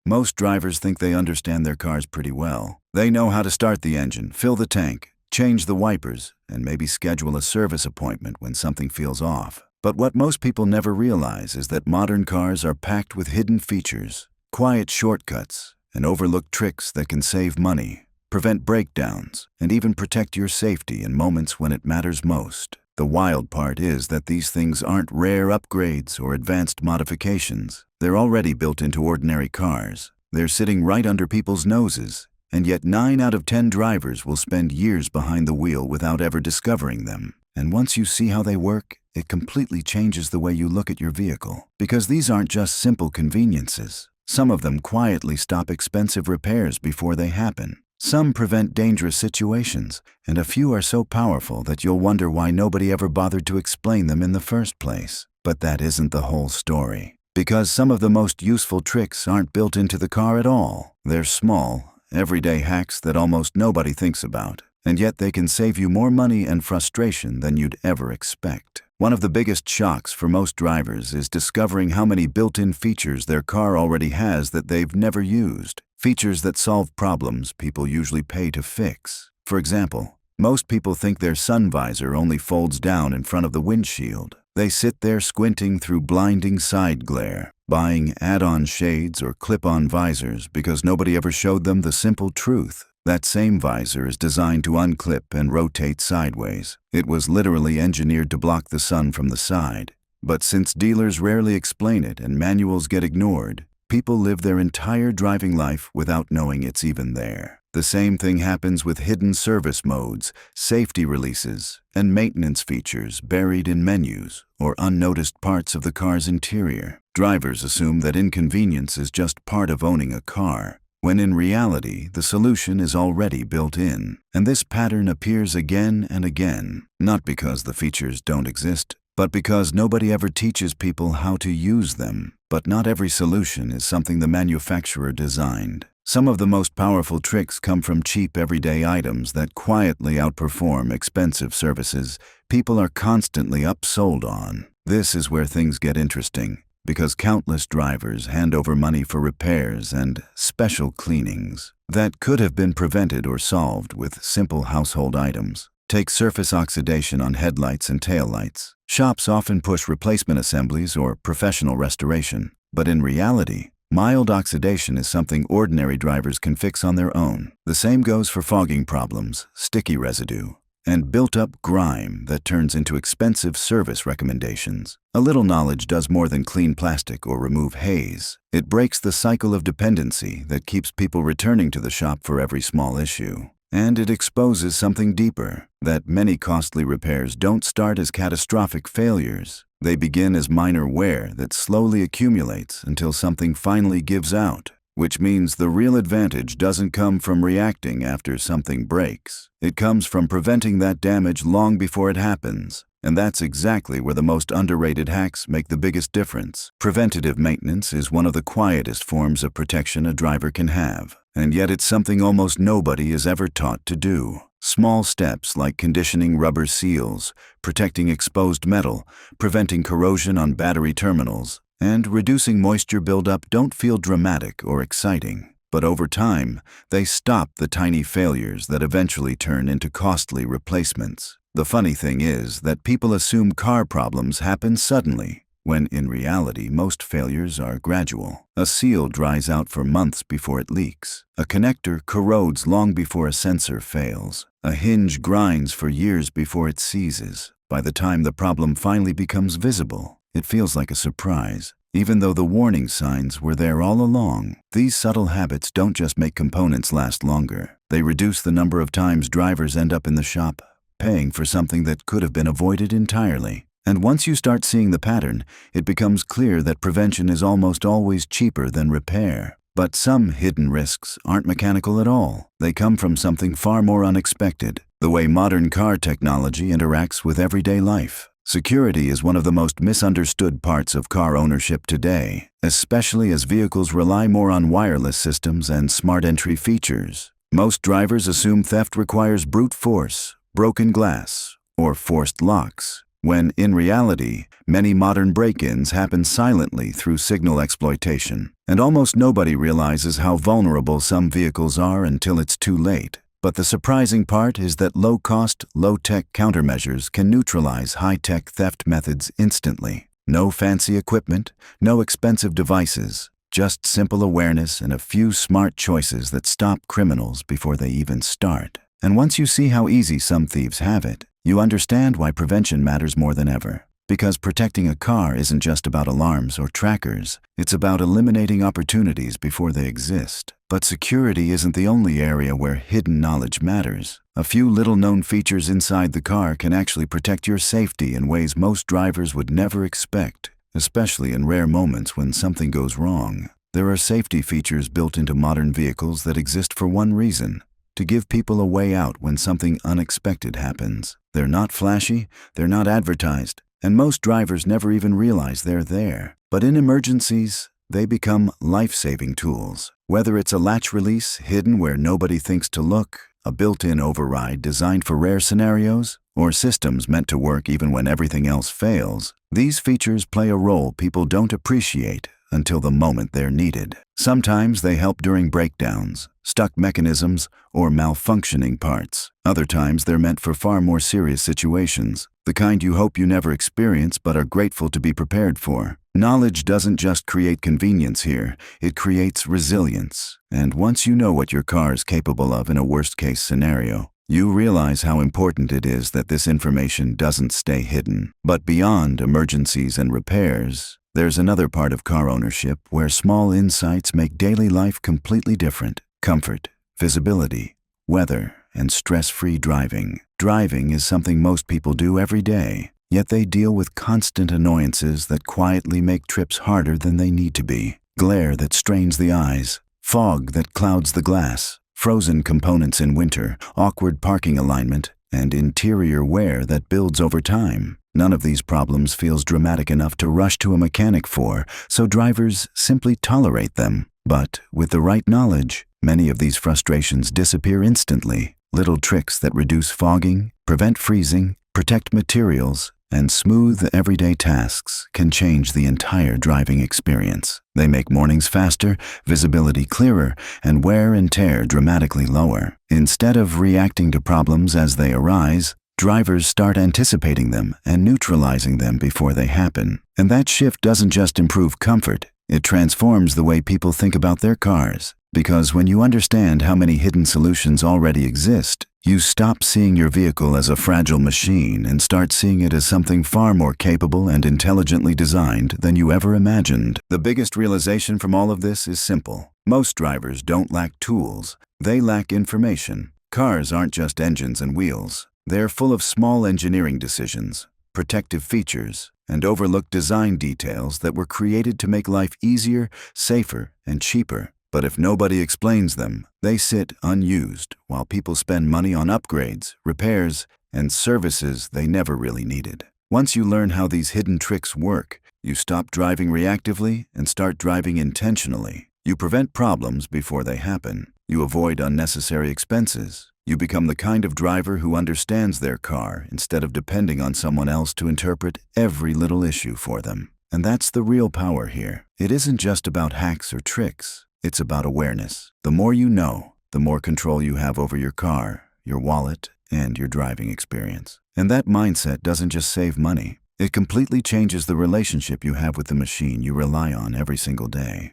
Most drivers think they understand their cars pretty well. They know how to start the engine, fill the tank, change the wipers, and maybe schedule a service appointment when something feels off. But what most people never realize is that modern cars are packed with hidden features, quiet shortcuts, and overlooked tricks that can save money, prevent breakdowns, and even protect your safety in moments when it matters most. The wild part is that these things aren't rare upgrades or advanced modifications. They're already built into ordinary cars. They're sitting right under people's noses, and yet 9 out of 10 drivers will spend years behind the wheel without ever discovering them. And once you see how they work, it completely changes the way you look at your vehicle. Because these aren't just simple conveniences. Some of them quietly stop expensive repairs before they happen. Some prevent dangerous situations, and a few are so powerful that you'll wonder why nobody ever bothered to explain them in the first place. But that isn't the whole story. Because some of the most useful tricks aren't built into the car at all. They're small, everyday hacks that almost nobody thinks about, and yet they can save you more money and frustration than you'd ever expect. One of the biggest shocks for most drivers is discovering how many built-in features their car already has that they've never used. Features that solve problems people usually pay to fix. For example, most people think their sun visor only folds down in front of the windshield. They sit there squinting through blinding side glare, buying add-on shades or clip-on visors because nobody ever showed them the simple truth. That same visor is designed to unclip and rotate sideways. It was literally engineered to block the sun from the side. But since dealers rarely explain it and manuals get ignored, people live their entire driving life without knowing it's even there. The same thing happens with hidden service modes, safety releases, and maintenance features buried in menus or unnoticed parts of the car's interior. Drivers assume that inconvenience is just part of owning a car, when in reality, the solution is already built in. And this pattern appears again and again, not because the features don't exist, but because nobody ever teaches people how to use them. But not every solution is something the manufacturer designed. Some of the most powerful tricks come from cheap everyday items that quietly outperform expensive services people are constantly upsold on. This is where things get interesting, because countless drivers hand over money for repairs and special cleanings that could have been prevented or solved with simple household items. Take surface oxidation on headlights and taillights. Shops often push replacement assemblies or professional restoration, but in reality, mild oxidation is something ordinary drivers can fix on their own. The same goes for fogging problems, sticky residue, and built-up grime that turns into expensive service recommendations. A little knowledge does more than clean plastic or remove haze. It breaks the cycle of dependency that keeps people returning to the shop for every small issue. And it exposes something deeper, that many costly repairs don't start as catastrophic failures. They begin as minor wear that slowly accumulates until something finally gives out, which means the real advantage doesn't come from reacting after something breaks. It comes from preventing that damage long before it happens. And that's exactly where the most underrated hacks make the biggest difference. Preventative maintenance is one of the quietest forms of protection a driver can have, and yet it's something almost nobody is ever taught to do. Small steps like conditioning rubber seals, protecting exposed metal, preventing corrosion on battery terminals, and reducing moisture buildup don't feel dramatic or exciting. But over time, they stop the tiny failures that eventually turn into costly replacements. The funny thing is that people assume car problems happen suddenly, when in reality most failures are gradual. A seal dries out for months before it leaks. A connector corrodes long before a sensor fails. A hinge grinds for years before it seizes. By the time the problem finally becomes visible, it feels like a surprise, even though the warning signs were there all along. These subtle habits don't just make components last longer. They reduce the number of times drivers end up in the shop, paying for something that could have been avoided entirely. And once you start seeing the pattern, it becomes clear that prevention is almost always cheaper than repair. But some hidden risks aren't mechanical at all. They come from something far more unexpected: the way modern car technology interacts with everyday life. Security is one of the most misunderstood parts of car ownership today, especially as vehicles rely more on wireless systems and smart entry features. Most drivers assume theft requires brute force, broken glass, or forced locks. when, in reality, many modern break-ins happen silently through signal exploitation. And almost nobody realizes how vulnerable some vehicles are until it's too late. But the surprising part is that low-cost, low-tech countermeasures can neutralize high-tech theft methods instantly. No fancy equipment, no expensive devices, just simple awareness and a few smart choices that stop criminals before they even start. And once you see how easy some thieves have it, you understand why prevention matters more than ever. Because protecting a car isn't just about alarms or trackers, it's about eliminating opportunities before they exist. But security isn't the only area where hidden knowledge matters. A few little-known features inside the car can actually protect your safety in ways most drivers would never expect, especially in rare moments when something goes wrong. There are safety features built into modern vehicles that exist for one reason: to give people a way out when something unexpected happens. They're not flashy, they're not advertised, and most drivers never even realize they're there. But in emergencies, they become life-saving tools. Whether it's a latch release hidden where nobody thinks to look, a built-in override designed for rare scenarios, or systems meant to work even when everything else fails, these features play a role people don't appreciate until the moment they're needed. Sometimes they help during breakdowns, stuck mechanisms, or malfunctioning parts. Other times they're meant for far more serious situations, the kind you hope you never experience but are grateful to be prepared for. Knowledge doesn't just create convenience here, it creates resilience. And once you know what your car is capable of in a worst-case scenario, you realize how important it is that this information doesn't stay hidden. But beyond emergencies and repairs, there's another part of car ownership where small insights make daily life completely different. Comfort, visibility, weather, and stress-free driving. Driving is something most people do every day, yet they deal with constant annoyances that quietly make trips harder than they need to be. Glare that strains the eyes, fog that clouds the glass, frozen components in winter, awkward parking alignment, and interior wear that builds over time. None of these problems feels dramatic enough to rush to a mechanic for, so drivers simply tolerate them. But with the right knowledge, many of these frustrations disappear instantly. Little tricks that reduce fogging, prevent freezing, protect materials, and smooth everyday tasks can change the entire driving experience. They make mornings faster, visibility clearer, and wear and tear dramatically lower. Instead of reacting to problems as they arise, drivers start anticipating them and neutralizing them before they happen. And that shift doesn't just improve comfort, it transforms the way people think about their cars. Because when you understand how many hidden solutions already exist, you stop seeing your vehicle as a fragile machine and start seeing it as something far more capable and intelligently designed than you ever imagined. The biggest realization from all of this is simple. Most drivers don't lack tools, they lack information. Cars aren't just engines and wheels. They're full of small engineering decisions, protective features, and overlooked design details that were created to make life easier, safer, and cheaper. But if nobody explains them, they sit unused while people spend money on upgrades, repairs, and services they never really needed. Once you learn how these hidden tricks work, you stop driving reactively and start driving intentionally. You prevent problems before they happen. You avoid unnecessary expenses. You become the kind of driver who understands their car instead of depending on someone else to interpret every little issue for them. And that's the real power here. It isn't just about hacks or tricks. It's about awareness. The more you know, the more control you have over your car, your wallet, and your driving experience. And that mindset doesn't just save money. It completely changes the relationship you have with the machine you rely on every single day.